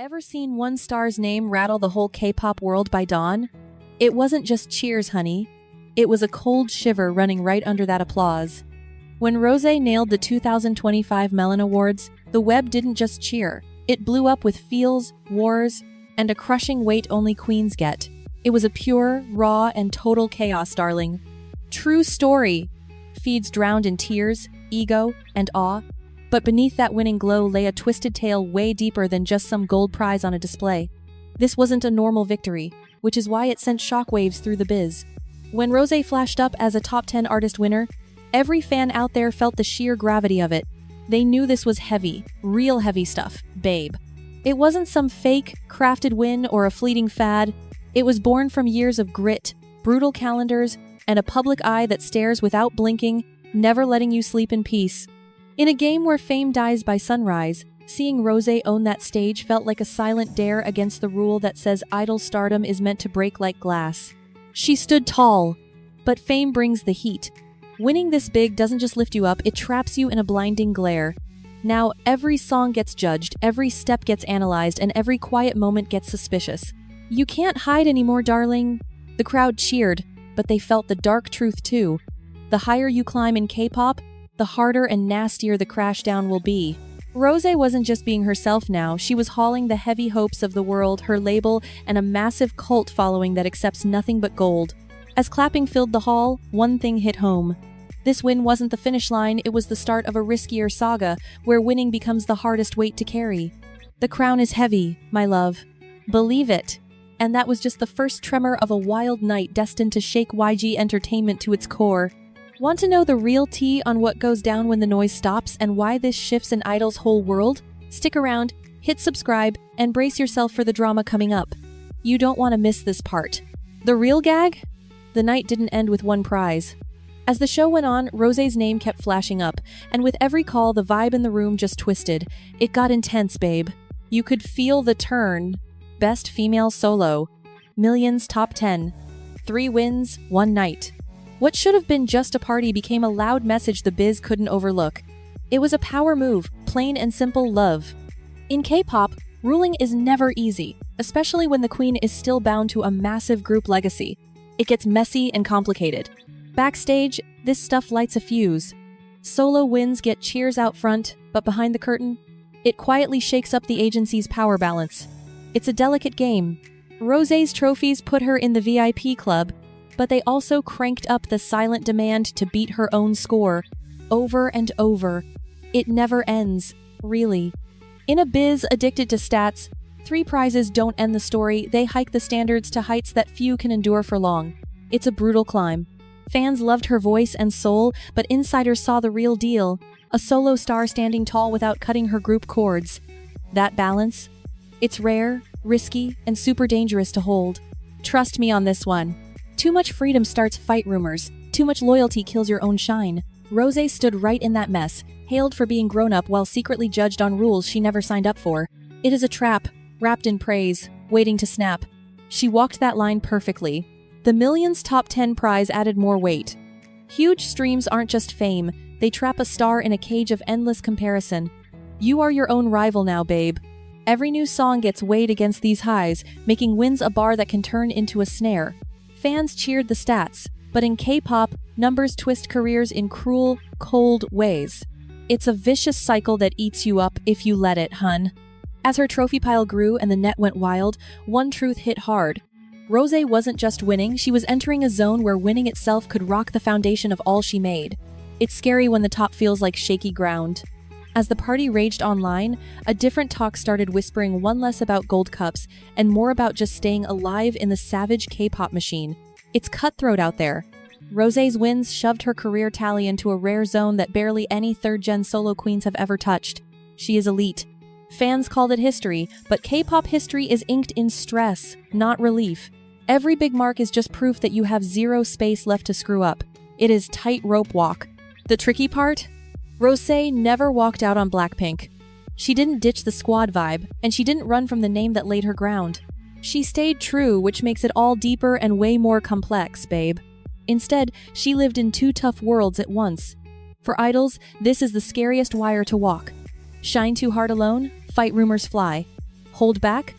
Ever seen one star's name rattle the whole K-pop world by dawn? It wasn't just cheers, honey. It was a cold shiver running right under that applause. When Rosé nailed the 2025 Melon Awards, the web didn't just cheer. It blew up with feels, wars, and a crushing weight only queens get. It was a pure, raw, and total chaos, darling. True story. Feeds drowned in tears, ego, and awe. But beneath that winning glow lay a twisted tale way deeper than just some gold prize on a display. This wasn't a normal victory, which is why it sent shockwaves through the biz. When Rosé flashed up as a top 10 artist winner, every fan out there felt the sheer gravity of it. They knew this was heavy, real heavy stuff, babe. It wasn't some fake, crafted win or a fleeting fad. It was born from years of grit, brutal calendars, and a public eye that stares without blinking, never letting you sleep in peace. In a game where fame dies by sunrise, seeing Rosé own that stage felt like a silent dare against the rule that says idol stardom is meant to break like glass. She stood tall, but fame brings the heat. Winning this big doesn't just lift you up, it traps you in a blinding glare. Now, every song gets judged, every step gets analyzed, and every quiet moment gets suspicious. You can't hide anymore, darling. The crowd cheered, but they felt the dark truth too. The higher you climb in K-pop, the harder and nastier the crashdown will be. Rosé wasn't just being herself now, she was hauling the heavy hopes of the world, her label, and a massive cult following that accepts nothing but gold. As clapping filled the hall, one thing hit home. This win wasn't the finish line, it was the start of a riskier saga, where winning becomes the hardest weight to carry. The crown is heavy, my love. Believe it. And that was just the first tremor of a wild night destined to shake YG Entertainment to its core. Want to know the real tea on what goes down when the noise stops and why this shifts an idol's whole world? Stick around, hit subscribe, and brace yourself for the drama coming up. You don't want to miss this part. The real gag? The night didn't end with one prize. As the show went on, Rosé's name kept flashing up, and with every call, the vibe in the room just twisted. It got intense, babe. You could feel the turn. Best Female Solo. Millions Top 10. 3 wins, 1 night. What should have been just a party became a loud message the biz couldn't overlook. It was a power move, plain and simple love. In K-pop, ruling is never easy, especially when the queen is still bound to a massive group legacy. It gets messy and complicated. Backstage, this stuff lights a fuse. Solo wins get cheers out front, but behind the curtain, it quietly shakes up the agency's power balance. It's a delicate game. Rosé's trophies put her in the VIP club, but they also cranked up the silent demand to beat her own score, over and over. It never ends, really. In a biz addicted to stats, 3 prizes don't end the story, they hike the standards to heights that few can endure for long. It's a brutal climb. Fans loved her voice and soul, but insiders saw the real deal, a solo star standing tall without cutting her group cords. That balance? It's rare, risky, and super dangerous to hold. Trust me on this one. Too much freedom starts fight rumors. Too much loyalty kills your own shine. Rosé stood right in that mess, hailed for being grown up while secretly judged on rules she never signed up for. It is a trap, wrapped in praise, waiting to snap. She walked that line perfectly. The Millions Top 10 prize added more weight. Huge streams aren't just fame, they trap a star in a cage of endless comparison. You are your own rival now, babe. Every new song gets weighed against these highs, making wins a bar that can turn into a snare. Fans cheered the stats, but in K-pop, numbers twist careers in cruel, cold ways. It's a vicious cycle that eats you up if you let it, hun. As her trophy pile grew and the net went wild, one truth hit hard. Rosé wasn't just winning, she was entering a zone where winning itself could rock the foundation of all she made. It's scary when the top feels like shaky ground. As the party raged online, a different talk started whispering one less about gold cups and more about just staying alive in the savage K-pop machine. It's cutthroat out there. Rosé's wins shoved her career tally into a rare zone that barely any third-gen solo queens have ever touched. She is elite. Fans called it history, but K-pop history is inked in stress, not relief. Every big mark is just proof that you have zero space left to screw up. It is tightrope walk. The tricky part? Rosé never walked out on Blackpink. She didn't ditch the squad vibe, and she didn't run from the name that laid her ground. She stayed true, which makes it all deeper and way more complex, babe. Instead, she lived in 2 tough worlds at once. For idols, this is the scariest wire to walk. Shine too hard alone, fight rumors fly. Hold back?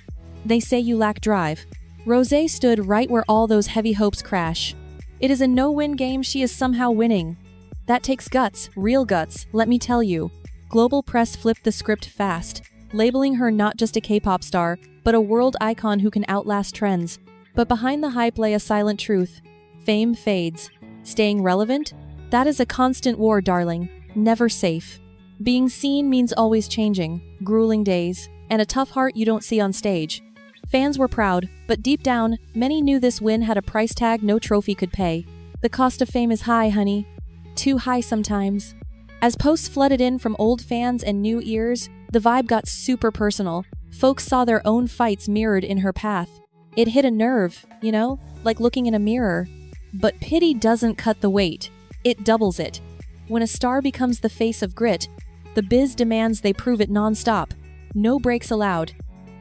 They say you lack drive. Rosé stood right where all those heavy hopes crash. It is a no-win game, she is somehow winning. That takes guts, real guts, let me tell you. Global press flipped the script fast, labeling her not just a K-pop star, but a world icon who can outlast trends. But behind the hype lay a silent truth. Fame fades. Staying relevant? That is a constant war, darling. Never safe. Being seen means always changing, grueling days, and a tough heart you don't see on stage. Fans were proud, but deep down, many knew this win had a price tag no trophy could pay. The cost of fame is high, honey. Too high sometimes. As posts flooded in from old fans and new ears, the vibe got super personal. Folks saw their own fights mirrored in her path. It hit a nerve, you know, like looking in a mirror. But pity doesn't cut the weight. It doubles it. When a star becomes the face of grit, the biz demands they prove it non-stop. No breaks allowed.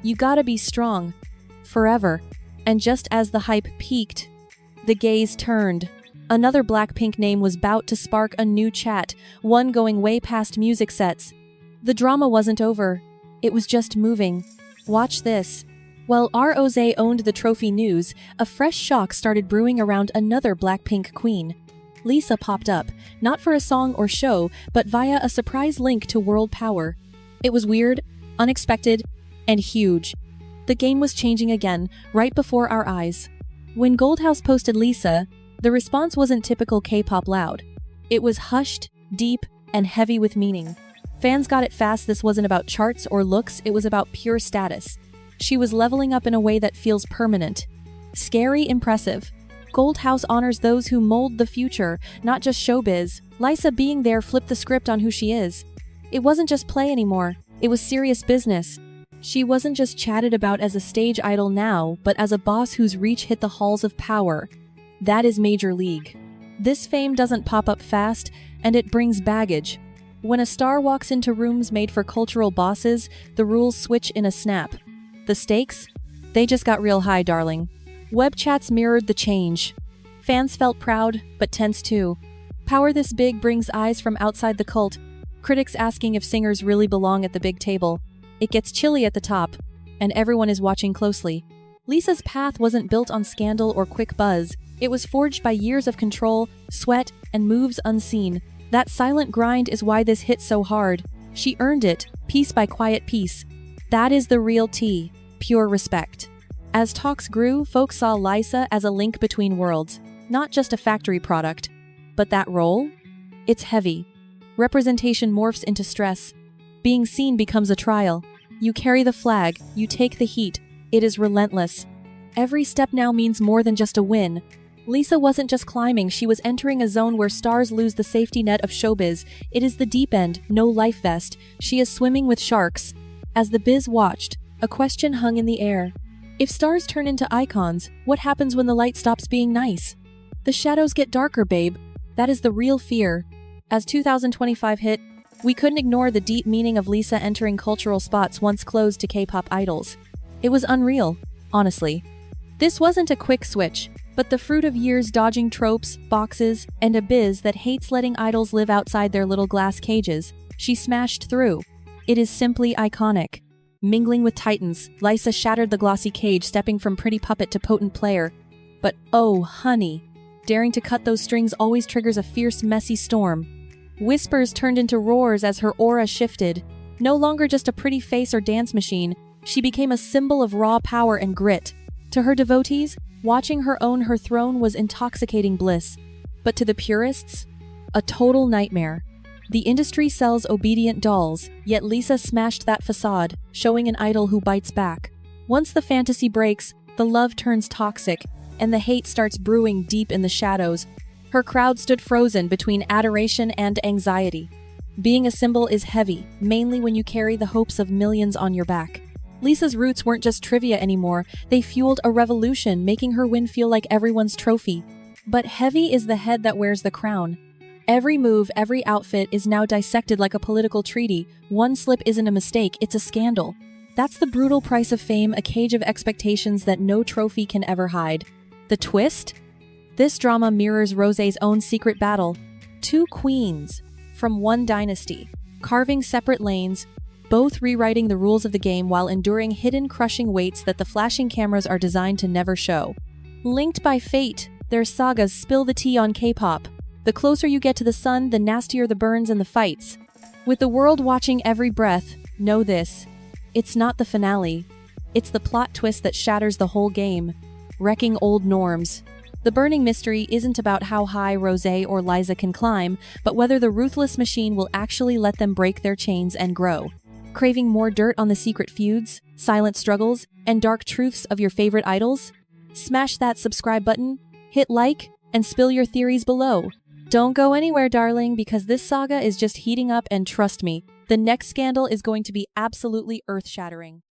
You gotta be strong. Forever. And just as the hype peaked, the gaze turned. Another Blackpink name was about to spark a new chat, one going way past music sets. The drama wasn't over. It was just moving. Watch this. While Rosé owned the trophy news, a fresh shock started brewing around another Blackpink queen. Lisa popped up, not for a song or show, but via a surprise link to world power. It was weird, unexpected, and huge. The game was changing again, right before our eyes. When Goldhouse posted Lisa, the response wasn't typical K-pop loud. It was hushed, deep, and heavy with meaning. Fans got it fast. This wasn't about charts or looks, it was about pure status. She was leveling up in a way that feels permanent. Scary, impressive. Goldhouse honors those who mold the future, not just showbiz. Lisa being there flipped the script on who she is. It wasn't just play anymore, it was serious business. She wasn't just chatted about as a stage idol now, but as a boss whose reach hit the halls of power. That is major league. This fame doesn't pop up fast, and it brings baggage. When a star walks into rooms made for cultural bosses, the rules switch in a snap. The stakes? They just got real high, darling. Web chats mirrored the change. Fans felt proud, but tense too. Power this big brings eyes from outside the cult, critics asking if singers really belong at the big table. It gets chilly at the top, and everyone is watching closely. Lisa's path wasn't built on scandal or quick buzz. It was forged by years of control, sweat, and moves unseen. That silent grind is why this hit so hard. She earned it, piece by quiet piece. That is the real tea, pure respect. As talks grew, folks saw Lisa as a link between worlds, not just a factory product. But that role? It's heavy. Representation morphs into stress. Being seen becomes a trial. You carry the flag, you take the heat. It is relentless. Every step now means more than just a win. Lisa wasn't just climbing, she was entering a zone where stars lose the safety net of showbiz. It is the deep end, no life vest. She is swimming with sharks. As the biz watched, a question hung in the air. If stars turn into icons, what happens when the light stops being nice? The shadows get darker, babe. That is the real fear. As 2025 hit, we couldn't ignore the deep meaning of Lisa entering cultural spots once closed to K-pop idols. It was unreal, honestly. This wasn't a quick switch, but the fruit of years dodging tropes, boxes, and a biz that hates letting idols live outside their little glass cages. She smashed through. It is simply iconic. Mingling with titans, Lisa shattered the glossy cage, stepping from pretty puppet to potent player. But oh, honey, daring to cut those strings always triggers a fierce, messy storm. Whispers turned into roars as her aura shifted. No longer just a pretty face or dance machine, she became a symbol of raw power and grit. To her devotees, watching her own her throne was intoxicating bliss. But to the purists, a total nightmare. The industry sells obedient dolls, yet Lisa smashed that facade, showing an idol who bites back. Once the fantasy breaks, the love turns toxic, and the hate starts brewing deep in the shadows. Her crowd stood frozen between adoration and anxiety. Being a symbol is heavy, mainly when you carry the hopes of millions on your back. Lisa's roots weren't just trivia anymore, they fueled a revolution, making her win feel like everyone's trophy. But heavy is the head that wears the crown. Every move, every outfit is now dissected like a political treaty. One slip isn't a mistake, it's a scandal. That's the brutal price of fame, a cage of expectations that no trophy can ever hide. The twist? This drama mirrors Rosé's own secret battle. Two queens from one dynasty, carving separate lanes, both rewriting the rules of the game while enduring hidden crushing weights that the flashing cameras are designed to never show. Linked by fate, their sagas spill the tea on K-pop. The closer you get to the sun, the nastier the burns and the fights. With the world watching every breath, know this: it's not the finale. It's the plot twist that shatters the whole game, wrecking old norms. The burning mystery isn't about how high Rosé or Liza can climb, but whether the ruthless machine will actually let them break their chains and grow. Craving more dirt on the secret feuds, silent struggles, and dark truths of your favorite idols? Smash that subscribe button, hit like, and spill your theories below. Don't go anywhere, darling, because this saga is just heating up, and trust me, the next scandal is going to be absolutely earth-shattering.